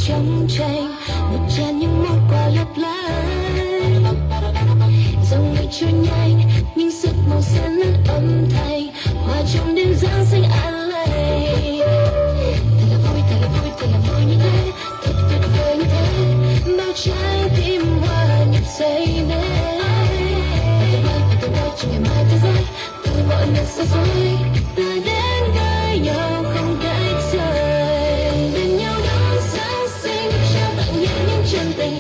trong tranh ngập tràn những món quà lấp lánh, dòng ngày trôi nhanh nhưng giấc màu xanh lướt âm thanh hòa trong đêm giáng sinh an lành. Thật là vui, thật là vui, thật là vui như thế, thật tuyệt vời như thế, bao trái tim hoa nhịp say mê. Và tương lai cho ngày mai thế giới từ mọi nơi xa xôi ta đến với nhau không cách rời, bên nhau đón Giáng sinh trao tặng nhau những chân tình.